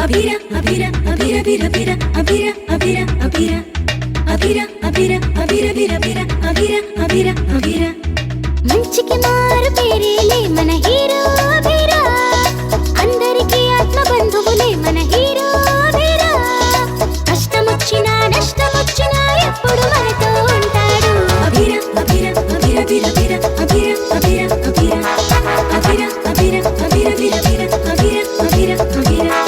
అభిరా అభిరా అభిరా అభిరా అభిరా అభిరా అభిరా అభిరా అభిరా అభిరా అభిరా అభిరా అభిరా అభిరా మంచికి మారు పేరేలే మన హీరో అభిరా అందరికీ ఆత్మ బంధువులే మన హీరో అభిరా కష్టమొచ్చినా నష్టమొచ్చినా ఎప్పుడు మనతో ఉంటాడు అభిరా అభిరా అభిరా అభిరా అభిరా అభిరా అభిరా అభిరా అభిరా అభిరా అభిరా అభిరా అభిరా అభిరా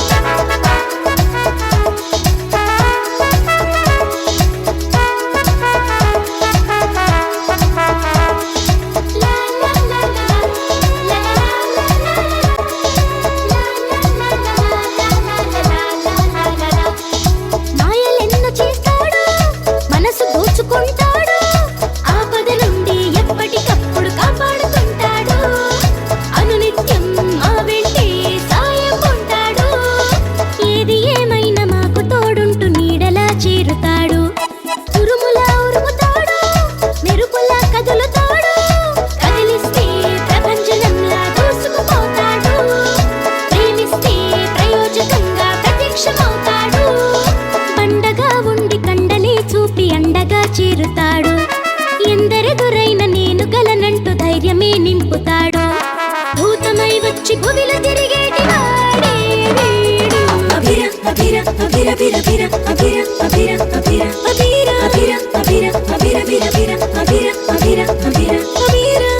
ఎందరెదురైన నేను గలనంటూ ధైర్యమే నింపుతాడు భూతమై వచ్చి భూమిలో తిరిగేటి వాడే వీడు అభిరా అభిరా అభిరా అభిరా అభిరా అభిరా అభిరా అభిరా అభిరా అభిరా అభిరా అభిరా అభిరా అభిరా అభిరా అభిరా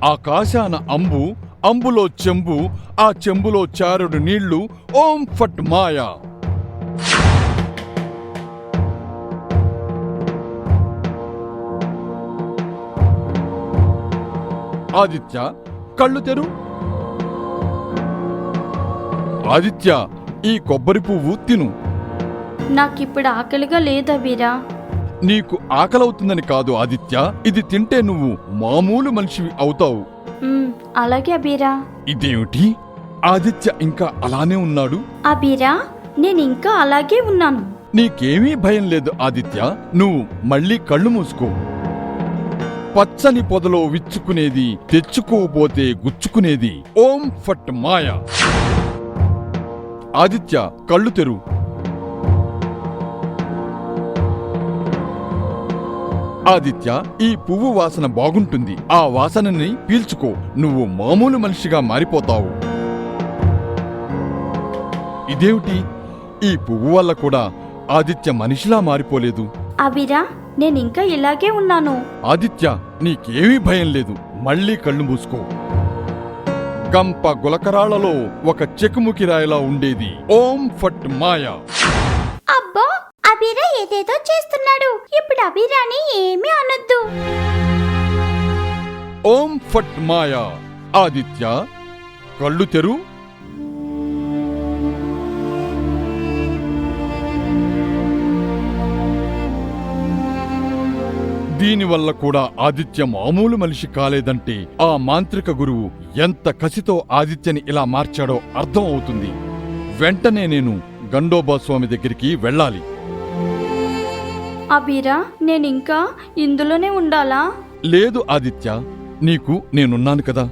ఆకాశాన అంబు, అంబులో చెంబు, ఆ చెంబులో చారుడు నీళ్లు. ఓం ఫట్ మాయా. ఆదిత్య, కళ్ళు తెరు. ఆదిత్య, ఈ కొబ్బరి పువ్వు తిను. నాకిప్పుడు ఆకలిగా లేదవీరా. నీకు ఆకలవుతుందని కాదు ఆదిత్య, ఇది తింటే నువ్వు మామూలు మనిషివి అవుతావు. అలాగే అబీరా. ఇదేమిటి, ఆదిత్య ఇంకా అలానే ఉన్నాడు? అబీరా, నేనింకా అలాగే ఉన్నాను. నీకేమీ భయం లేదు ఆదిత్య, నువ్వు మళ్ళీ కళ్ళు మూసుకో. పచ్చని పొదలో విచ్చుకునేది, తెచ్చుకోబోతే గుచ్చుకునేది. ఓం ఫట్ మాయా. ఆదిత్య, కళ్ళు తెరు. ఆదిత్య, ఈ పువ్వు వాసన బాగుంటుంది, ఆ వాసనని పీల్చుకో, నువ్వు మామూలు మనిషిగా మారిపోతావు. ఇదేమిటి, ఈ పువ్వు వల్ల కూడా ఆదిత్య మనిషిలా మారిపోలేదు. అబీరా, నేనింకా ఇలాగే ఉన్నాను. ఆదిత్య, నీకేమీ భయం లేదు, మళ్ళీ కళ్ళు మూసుకో. గంప గులకరాళ్లలో ఒక చెకుముకి రాయిలా ఉండేది. ఓం ఫట్ మాయా. అబ్బో, అబీరా ఏదేదో చేస్తున్నాడు. ఇప్పుడు అబీరాని ఏమీ అనొద్దు. ఓం ఫట్ మాయా. ఆదిత్య, కళ్ళు తెరు. దీనివల్ల కూడా ఆదిత్య మామూలు మనిషి కాలేదంటే ఆ మాంత్రిక గురువు ఎంత కసితో ఆదిత్యని ఇలా మార్చాడో అర్థం అవుతుంది. వెంటనే నేను గండోబా స్వామి దగ్గరికి వెళ్ళాలి. అబీరా, నేనింకా ఇందులోనే ఉండాలా? లేదు ఆదిత్య, నీకు నేనున్నాను కదా.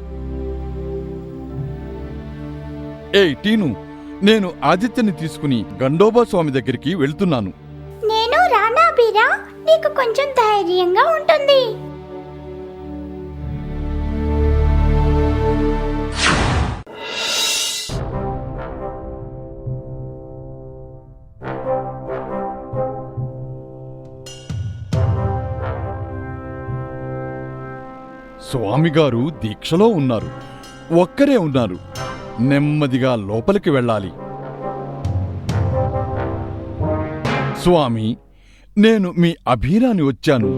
ఏయ్ టీను, నేను ఆదిత్యని తీసుకుని గండోబా స్వామి దగ్గరికి వెళ్తున్నాను. నేను రానా అబీరా? నీకు కొంచెం ధైర్యంగా ఉంటుంది. స్వామిగారు దీక్షలో ఉన్నారు, ఒక్కరే ఉన్నారు. నెమ్మదిగా లోపలికి వెళ్ళాలి. స్వామి, నేను మీ అభిరాని వచ్చాను.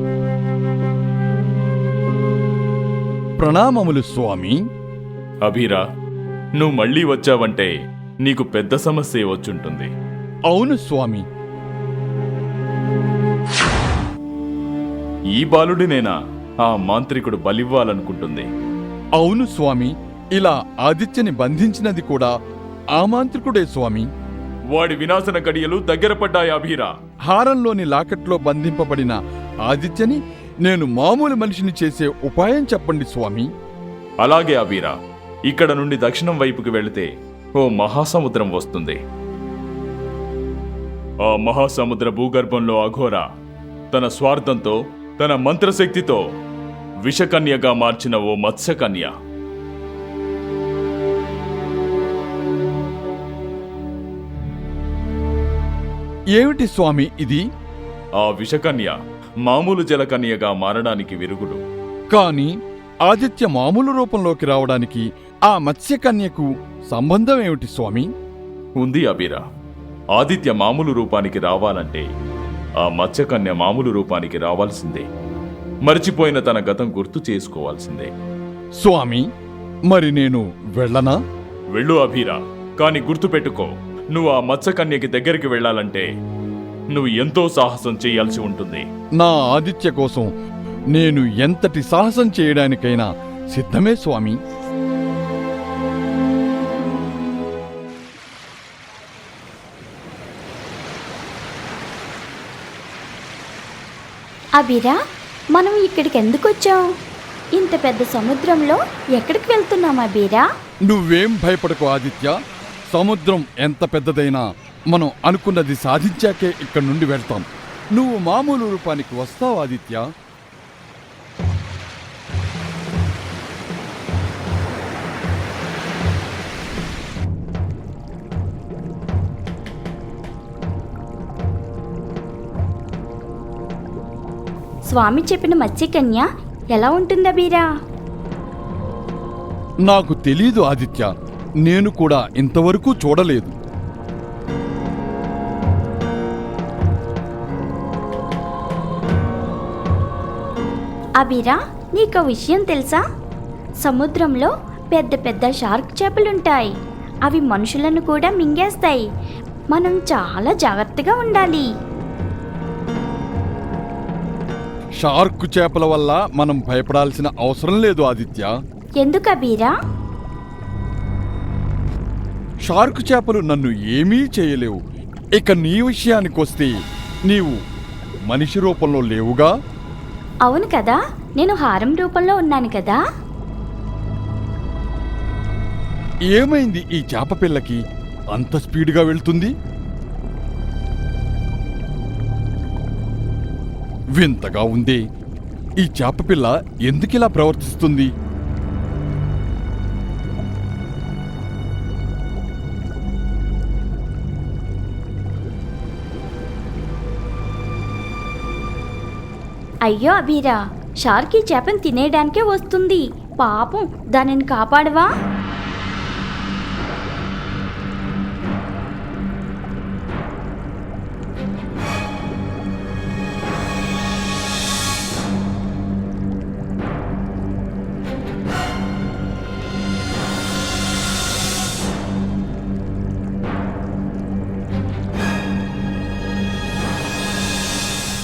ప్రణామములు స్వామి. అభిరా, నువ్వు మళ్ళీ వచ్చావంటే నీకు పెద్ద సమస్య వచ్చుంటుంది. అవును స్వామి. ఈ బాలుడినేనా ఆ మాంత్రికుడు బలివ్వాలనుకుంటుంది? అవును స్వామి, ఇలా ఆదిత్యని బంధించినది కూడా ఆ మాంత్రికుడే స్వామి. వాడి వినాశన గడియలు దగ్గర పడ్డాయి అభిరా. హారంలోని లాకెట్లో బంధింపబడిన ఆదిత్యని నేను మామూలు మనిషిని చేసే ఉపాయం చెప్పండి స్వామి. అలాగే అభిరా, ఇక్కడ నుండి దక్షిణం వైపుకి వెళితే ఓ మహాసముద్రం వస్తుంది. ఆ మహాసముద్ర భూగర్భంలో అఘోర తన స్వార్థంతో, తన మంత్రశక్తితో విషకన్యగా మార్చిన ఓ మత్స్యకన్య. ఏమిటి స్వామి ఇది? ఆ విషకన్య మామూలు జలకన్యగా మారడానికి విరుగుడు. కాని ఆదిత్య మామూలు రూపంలోకి రావడానికి ఆ మత్స్యకన్యకు సంబంధం ఏమిటి స్వామి? ఉంది అభిరా. ఆదిత్య మామూలు రూపానికి రావాలంటే ఆ మత్స్యకన్య మామూలు రూపానికి రావాల్సిందే. మరిచిపోయిన తన గతం గుర్తు చేసుకోవాల్సిందే. స్వామి, మరి నేను వెళ్ళనా? వెళ్ళు అభిరా, కాని గుర్తుపెట్టుకో, నువ్వు ఆ మత్స్యకన్యకి దగ్గరికి వెళ్ళాలంటే నువ్వు ఎంతో సాహసం చేయాల్సి ఉంటుంది. నా ఆదిత్య కోసం నేను ఎంతటి సాహసం చేయడానికైనా సిద్ధమే స్వామి. అభిరా, మనం ఇక్కడికి ఎందుకు వచ్చాం? ఇంత పెద్ద సముద్రంలో ఎక్కడికి వెళ్తున్నాం అభిరా? నువ్వేం భయపడకు ఆదిత్య. సముద్రం ఎంత పెద్దదైనా మనం అనుకున్నది సాధించాకే ఇక్కడి నుండి వెళ్తాం. నువ్వు మామూలు రూపానికి వస్తావు ఆదిత్య. స్వామి చెప్పిన మత్స్యకన్య ఎలా ఉంటుంది అభిరా? నాకు తెలీదు ఆదిత్య, నేను కూడా ఇంతవరకు చూడలేదు. అభిరా, నీకు విషయం తెలుసా? సముద్రంలో పెద్ద పెద్ద షార్క్ చేపలుంటాయి. అవి మనుషులను కూడా మింగేస్తాయి. మనం చాలా జాగ్రత్తగా ఉండాలి. షార్క్ చేపల వల్ల మనం భయపడాల్సిన అవసరం లేదు ఆదిత్య. ఎందుకు అభిరా? షార్క్ చేపలు నన్ను ఏమీ చేయలేవు. ఇక నీ విషయానికొస్తే నీవు మనిషి రూపంలో లేవుగా? అవును కదా, నేను హారం రూపంలో ఉన్నాను కదా. ఏమైంది ఈ చేప పిల్లకి అంత స్పీడ్గా వెళ్తుంది? వింతగా ఉందే, ఈ చేప పిల్ల ఎందుకిలా ప్రవర్తిస్తుంది? అయ్యో అభిరా, షార్క్ ఈ చేపను తినేయడానికే వస్తుంది. పాపం, దానిని కాపాడవా?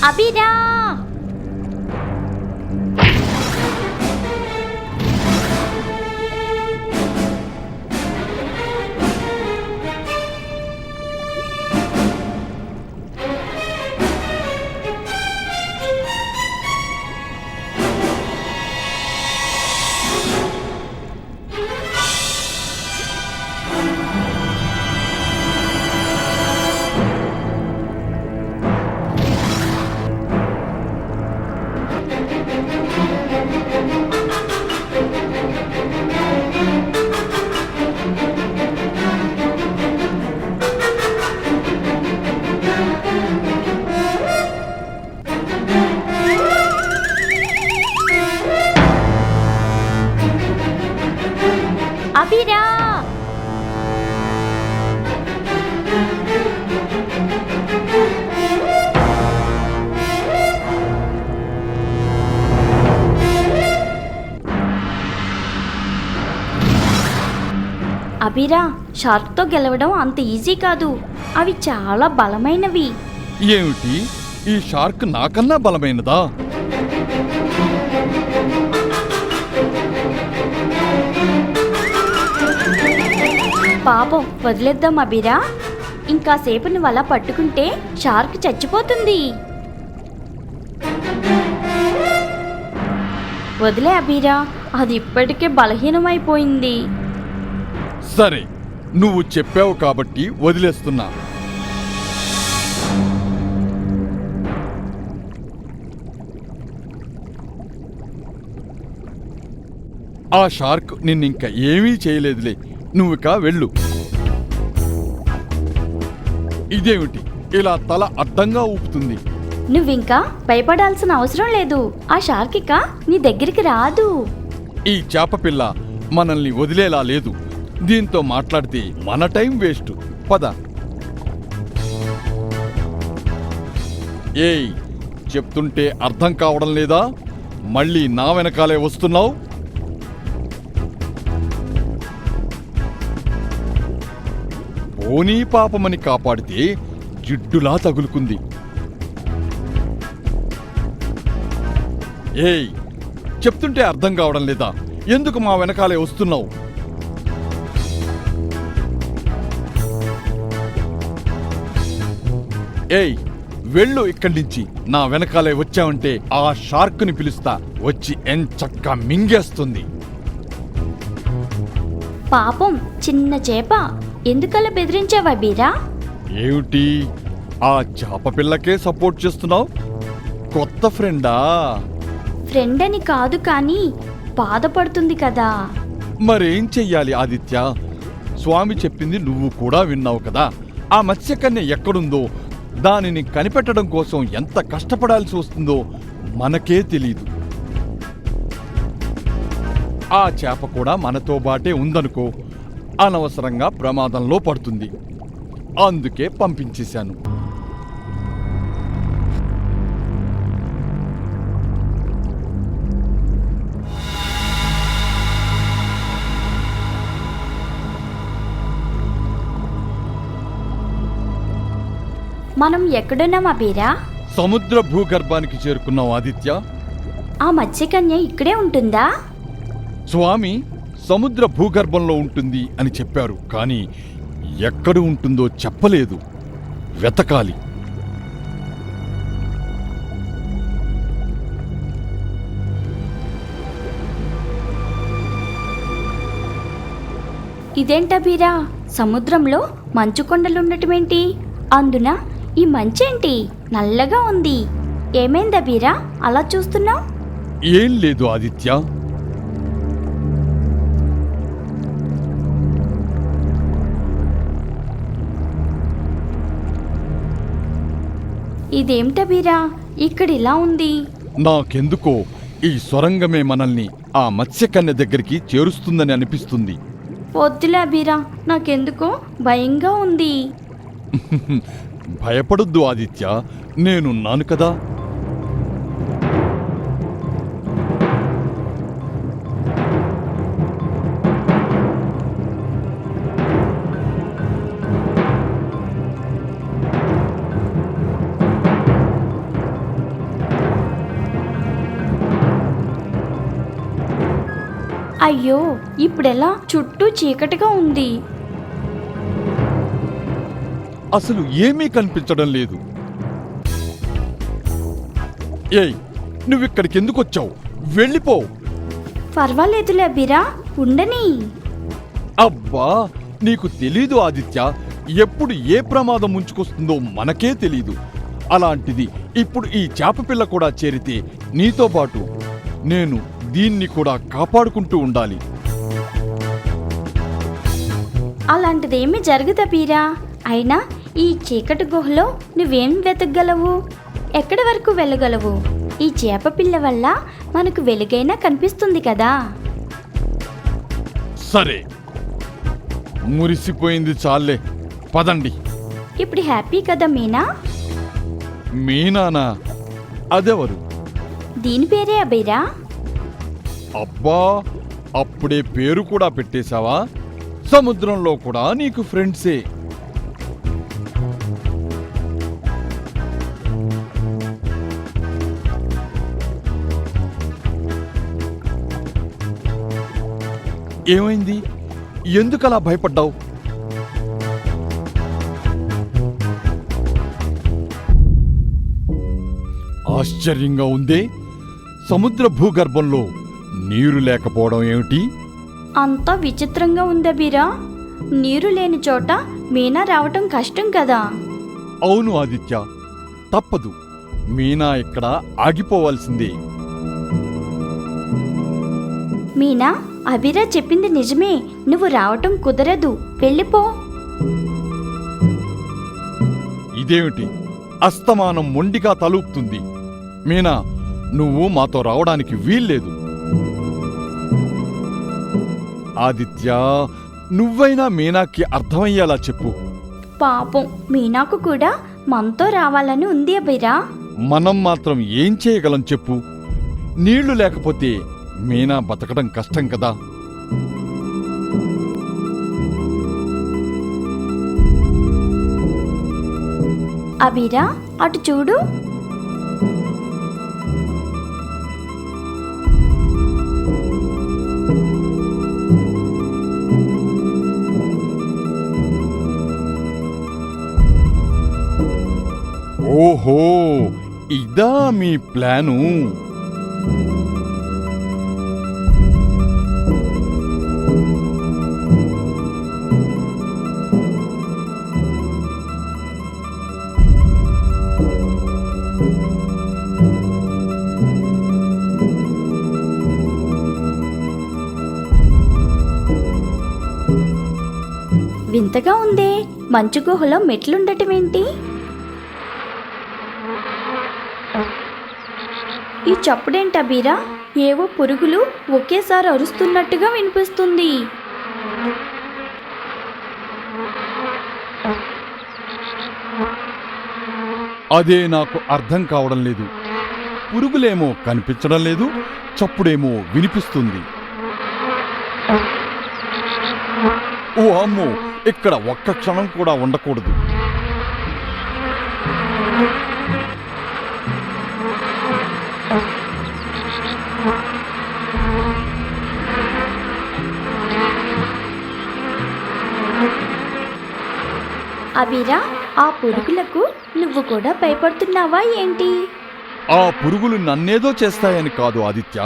అభిరా! అభిరా! అభిరా, షార్క్తో గెలవడం అంత ఈజీ కాదు. అవి చాలా బలమైనవి. ఏమిటి, ఈ షార్క్ నాకన్నా బలమైనదా? పాపం వదిలేద్దాం అబీరా. ఇంకాసేపు నువ్వు అలా పట్టుకుంటే షార్క్ చచ్చిపోతుంది. వదిలే అబీరా, అది ఇప్పటికే బలహీనమైపోయింది. సరే, నువ్వు చెప్పావు కాబట్టి వదిలేస్తున్నా. ఆ షార్క్ నిన్నింక ఏమీ చేయలేదులే, నువ్విక వెళ్ళు. ఇదేమిటి ఇలా తల అడ్డంగా ఊపుతుంది? నువ్వింకా భయపడాల్సిన అవసరం లేదు. ఆ షార్క్ ఇక నీ దగ్గరికి రాదు. ఈ చేపపిల్ల మనల్ని వదిలేలా లేదు. దీంతో మాట్లాడితే మన టైం వేస్ట్. పద. ఏయ్, చెప్తుంటే అర్థం కావడం లేదా? మళ్ళీ నా వెనకాలే వస్తున్నావు? పోనీ పాపమని కాపాడితే జిడ్డులా తగులుకుంది. ఏయ్, చెప్తుంటే అర్థం కావడం లేదా? ఎందుకు మా వెనకాలే వస్తున్నావు? ఏయ్, వెళ్ళు ఇక్కడి నుంచి. నా వెనకాలే వచ్చావంటే ఆ షార్క్ని పిలుస్తా, వచ్చి ఎంచక్కా మింగేస్తుంది. పాపం చిన్న చేప, ఎందుకలా బెదిరించావా బీరా? ఏమిటి, ఆ చేప పిల్లకే సపోర్ట్ చేస్తున్నావు? కొత్త ఫ్రెండా? ఫ్రెండ్ అని కాదు కానీ బాధపడుతుంది కదా. మరేం చెయ్యాలి ఆదిత్య? స్వామి చెప్పింది నువ్వు కూడా విన్నావు కదా. ఆ మత్స్యకన్య ఎక్కడుందో, దానిని కనిపెట్టడం కోసం ఎంత కష్టపడాల్సి వస్తుందో మనకే తెలీదు. ఆ చేప కూడా మనతో బాటే ఉందనుకో, అనవసరంగా ప్రమాదంలో పడుతుంది. అందుకే పంపించేశాను. మనం ఎక్కడున్నాం అబీరా? సముద్ర భూగర్భానికి చేరుకున్నాం ఆదిత్య. ఆ మత్స్యకన్య ఇక్కడే ఉంటుందా? స్వామి సముద్ర భూగర్భంలో ఉంటుంది అని చెప్పారు, కానీ ఎక్కడ ఉంటుందో చెప్పలేదు. వెతకాలి. ఇదేంటబీరా, సముద్రంలో మంచు కొండలుండటమేంటి? అందున ఈ మంచేంటి నల్లగా ఉంది? ఏమైందబీరా అలా చూస్తున్నావు? ఏం లేదు ఆదిత్య. ఇదేమిటబీరా ఇక్కడ ఇలా ఉంది? నాకెందుకో ఈ సొరంగమే మనల్ని ఆ మత్స్యకన్య దగ్గరికి చేరుస్తుందని అనిపిస్తుంది. వద్దులే బీరా, నాకెందుకో భయంగా ఉంది. భయపడొద్దు ఆదిత్య, నేనున్నాను కదా. అయ్యో, ఇప్పుడెలా? చుట్టూ చీకటిగా ఉంది. అసలు ఏమీ కనిపించడం లేదు. ఏయ్, నువ్విక్కడికి ఎందుకు వచ్చావు? వెళ్ళిపో. పర్వాలేదులే బీరా, ఉండని. అబ్బా, నీకు తెలీదు ఆదిత్య, ఎప్పుడు ఏ ప్రమాదం ముంచుకొస్తుందో మనకే తెలీదు. అలాంటిది ఇప్పుడు ఈ చేపపిల్ల కూడా చేరితే నీతో పాటు నేను దీన్ని కూడా కాపాడుకుంటూ ఉండాలి. అలాంటిదేమీ జరగదా బీరా. అయినా ఈ చీకటి గుహలో నువ్వేం వెతకగలవు? ఎక్కడి వరకు వెళ్ళగలవు? ఈ చేప పిల్ల వల్ల మనకు వెలుగైనా కనిపిస్తుంది కదా. సరే, మురిసిపోయింది చాలే, పదండి. ఇప్పుడు హ్యాపీ కదా మీనా? మీనానా? అదెవరు? దీని పేరే అబీరా. అబ్బా, అప్పుడే పేరు కూడా పెట్టేశావా? సముద్రంలో కూడా నీకు ఫ్రెండ్సే. ఏమైంది? ఎందుకలా భయపడ్డావు? ఆశ్చర్యంగా ఉందే. సముద్ర భూగర్భంలో నీరు లేకపోవడం ఏమిటి? అంతా విచిత్రంగా ఉందా బీరా? నీరు లేని చోట మీనా రావటం కష్టం కదా. అవును ఆదిత్య, తప్పదు. మీనా ఇక్కడ ఆగిపోవాల్సిందే. మీనా, అభిరా చెప్పింది నిజమే. నువ్వు రావటం కుదరదు, వెళ్ళిపో. ఇదేమిటి? అస్తమానం మొండిగా తలూపుతుంది. మీనా, నువ్వు మాతో రావడానికి వీల్లేదు. ఆదిత్య, నువ్వైనా మీనాకి అర్థమయ్యేలా చెప్పు. పాపం, మీనాకు కూడా మనతో రావాలని ఉంది అభిరా. మనం మాత్రం ఏం చేయగలం చెప్పు? నీళ్లు లేకపోతే మీనా బతకడం కష్టం కదా. అభిరా, అటు చూడు. ఓహో, ఇదా మీ ప్లాను? వింతగా ఉందే, మంచు గుహలో మెట్లుండటమేంటి? ఈ చప్పుడేంటి అబీరా? ఏవో పురుగులు ఒకేసారి అరుస్తున్నట్టుగా వినిపిస్తుంది. అదే నాకు అర్థం కావడం లేదు. పురుగులేమో కనిపించడం లేదు, చప్పుడేమో వినిపిస్తుంది. ఓ అమ్మో, ఇక్కడ ఒక్క క్షణం కూడా ఉండకూడదు. అబీరా, ఆ పురుగులకు నువ్వు కూడా భయపడుతున్నావా ఏంటి? ఆ పురుగులు నన్నేదో చేస్తాయని కాదు ఆదిత్య,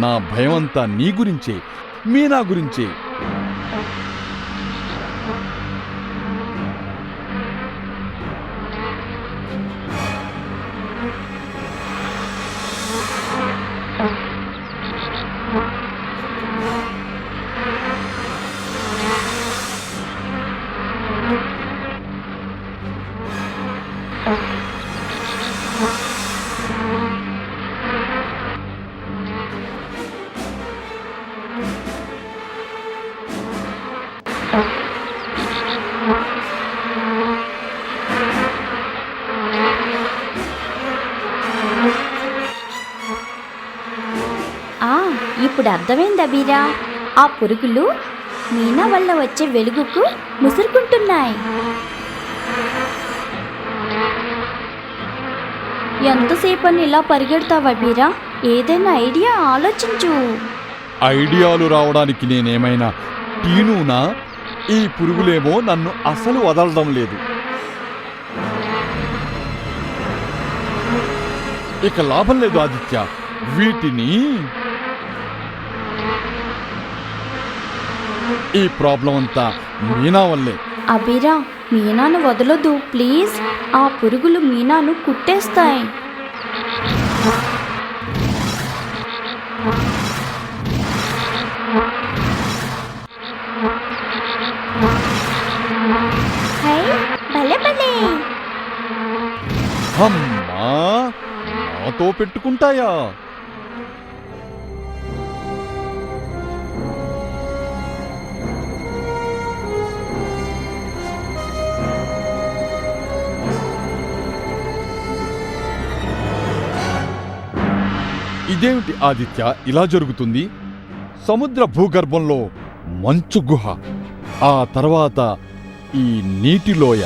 నా భయమంతా నీ గురించే, మీనా గురించే. ఇప్పుడు అర్థమైంది అబీరా. ఆ పురుగులు మీనా వల్ల వచ్చే వెలుగుకు ముసురుకుంటున్నాయి. ఎంతసేపని ఇలా పరిగెడతావు అబీరా? ఏదైనా ఐడియా ఆలోచించు. ఐడియాలు రావడానికి నేనేమైనా టీనునా? ఈ పురుగులేమో నన్ను అసలు వదలడం లేదు. ఇక లాభం లేదు ఆదిత్య, వీటిని ఈ ప్రాబ్లం అంతా మీనా వల్లే. అబీరా, మీనాను వదలొద్దు ప్లీజ్. ఆ పురుగులు మీనాను కుట్టేస్తాయి. హై, భలే భలే. అమ్మా, నాతో పెట్టుకుంటాయా? ఇదేమిటి ఆదిత్య ఇలా జరుగుతుంది? సముద్ర భూగర్భంలో మంచు గుహ, ఆ తర్వాత ఈ నీటిలోయ.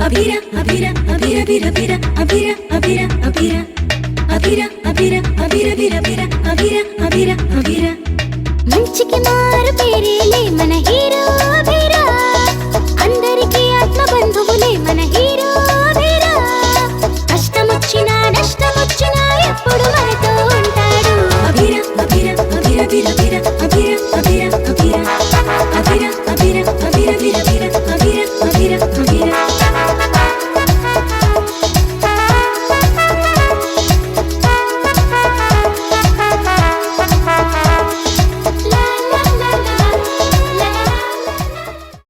అభిర అభిర అభిర బిర బిర అభిర అభిర అభిర అభిర అభిర అభిర బిర బిర అభిర అభిర అభిర మంచికి మారు పేరేలే మన హీరో